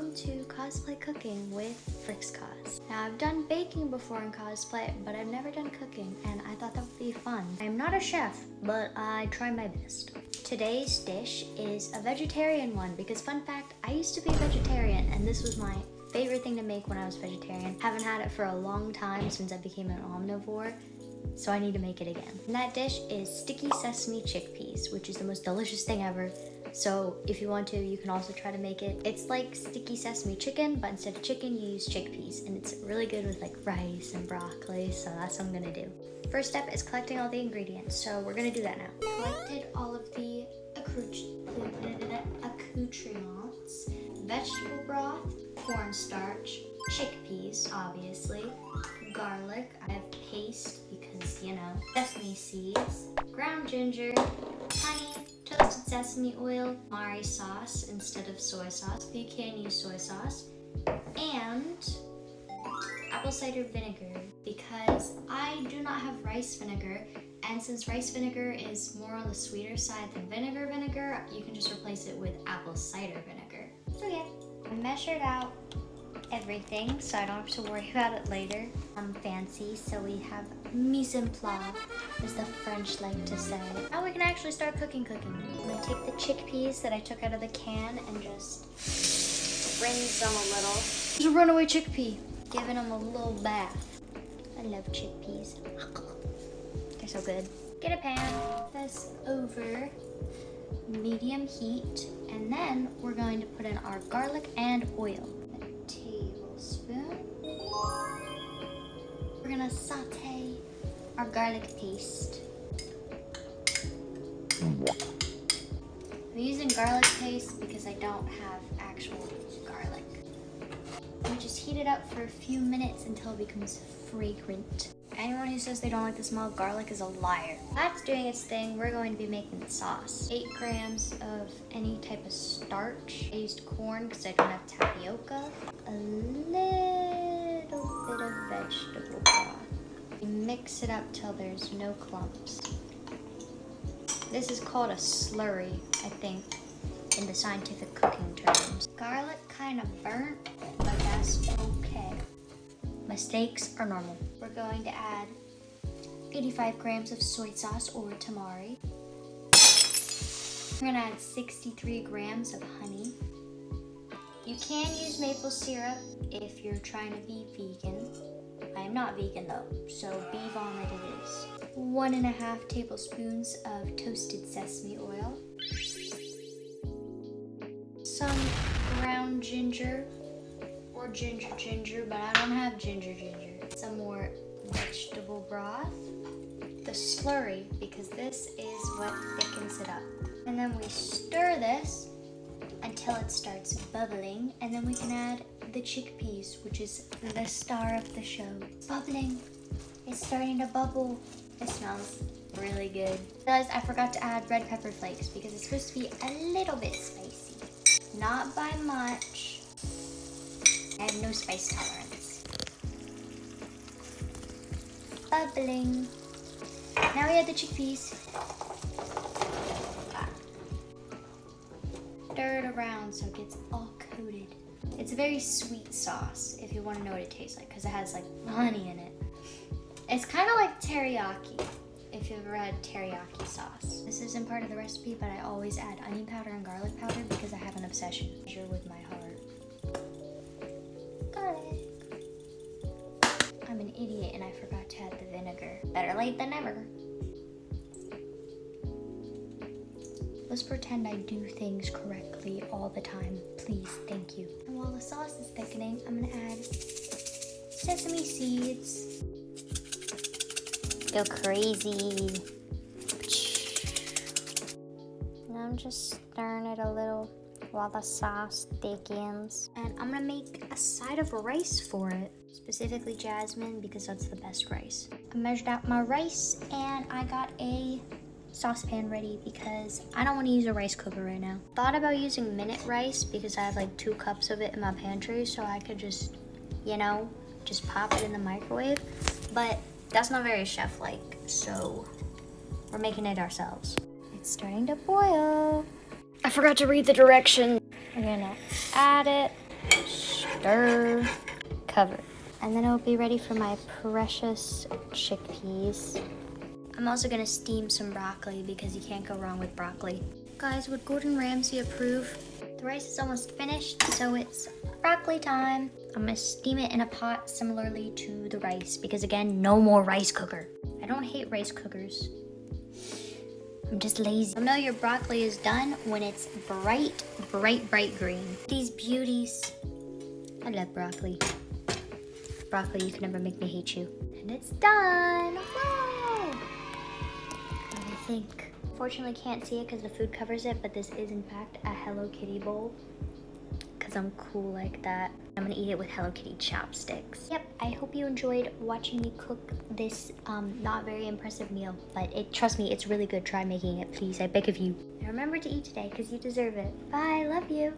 welcome to Cosplay Cooking with vrxcos. Now I've done baking before in cosplay, but I've never done cooking, and I thought that would be fun. I'm not a chef, but I try my best. Today's dish is a vegetarian one because, fun fact, I used to be a vegetarian and this was my favorite thing to make when I was vegetarian. Haven't had it for a long time since I became an omnivore, so I need to make it again. And that dish is sticky sesame chickpeas, which is the most delicious thing ever. So if you want to, you can also try to make it. It's like sticky sesame chicken, but instead of chicken, you use chickpeas. And it's really good with like rice and broccoli, so that's what I'm gonna do. First step is collecting all the ingredients, so we're gonna do that now. Collected all of the accoutrements, vegetable broth, cornstarch, chickpeas, obviously, garlic, I have paste because, you know, sesame seeds, ground ginger, honey, toasted sesame oil, mari sauce instead of soy sauce, but you can use soy sauce, and apple cider vinegar because I do not have rice vinegar, and since rice vinegar is more on the sweeter side than vinegar, you can just replace it with apple cider vinegar. So yeah, I measured out everything so I don't have to worry about it later. I'm fancy, so we have mise en place, as the French like to say. Now we can actually start cooking. I'm gonna take the chickpeas that I took out of the can and just rinse them a little. There's a runaway chickpea, giving them a little bath. I love chickpeas. They're so good. Get a pan, this over medium heat, and then we're going to put in our garlic and oil. Tablespoon. We're gonna saute our garlic paste. I'm using garlic paste because I don't have actual garlic. We just heat it up for a few minutes until it becomes fragrant. Anyone who says they don't like the smell of garlic is a liar. That's doing its thing. We're going to be making the sauce. 8 grams of any type of starch. I used corn because I don't have tapioca. A little bit of vegetable broth. You mix it up till there's no clumps. This is called a slurry, I think, in the scientific cooking terms. Garlic kind of burnt, but that's okay. Mistakes are normal. We're going to add 85 grams of soy sauce or tamari. We're gonna add 63 grams of honey. You can use maple syrup if you're trying to be vegan. I am not vegan though, so be vomit it is. 1.5 tablespoons of toasted sesame oil. Some ground ginger, or ginger, but I don't have ginger. Some more vegetable broth. The slurry, because this is what thickens it up. And then we stir this until it starts bubbling, and then we can add the chickpeas, which is the star of the show. It's bubbling. It's starting to bubble. It smells really good. Guys, I forgot to add red pepper flakes because it's supposed to be a little bit spicy. Not by much. I have no spice tolerance. Bubbling. Now we add the chickpeas. Stir it around so it gets all coated. It's a very sweet sauce, if you want to know what it tastes like, because it has like honey in it. It's kind of like teriyaki, if you've ever had teriyaki sauce. This isn't part of the recipe, but I always add onion powder and garlic powder because I have an obsession with my heart. Garlic. I'm an idiot and I forgot to add the vinegar. Better late than never. Let's pretend I do things correctly all the time. Please, thank you. And while the sauce is thickening, I'm gonna add sesame seeds. Go crazy. And I'm just stirring it a little while the sauce thickens. And I'm gonna make a side of rice for it, specifically jasmine because that's the best rice. I measured out my rice and I got a saucepan ready because I don't want to use a rice cooker right now. Thought about using minute rice because I have like 2 cups of it in my pantry, so I could just, you know, just pop it in the microwave, but that's not very chef-like, so we're making it ourselves. It's starting to boil. I forgot to read the directions. We're gonna add it stir, cover. And then it'll be ready for my precious chickpeas. I'm also gonna steam some broccoli because you can't go wrong with broccoli. Guys, would Gordon Ramsay approve? The rice is almost finished, so it's broccoli time. I'm gonna steam it in a pot similarly to the rice because again, no more rice cooker. I don't hate rice cookers. I'm just lazy. You'll know your broccoli is done when it's bright, bright, bright green. These beauties. I love broccoli. Broccoli, you can never make me hate you. And it's done. Whoa! What do you think? Fortunately, can't see it because the food covers it, but this is in fact a Hello Kitty bowl. Because I'm cool like that. I'm gonna eat it with Hello Kitty chopsticks. Yep, I hope you enjoyed watching me cook this not very impressive meal, but trust me, it's really good. Try making it, please. I beg of you. And remember to eat today because you deserve it. Bye, love you.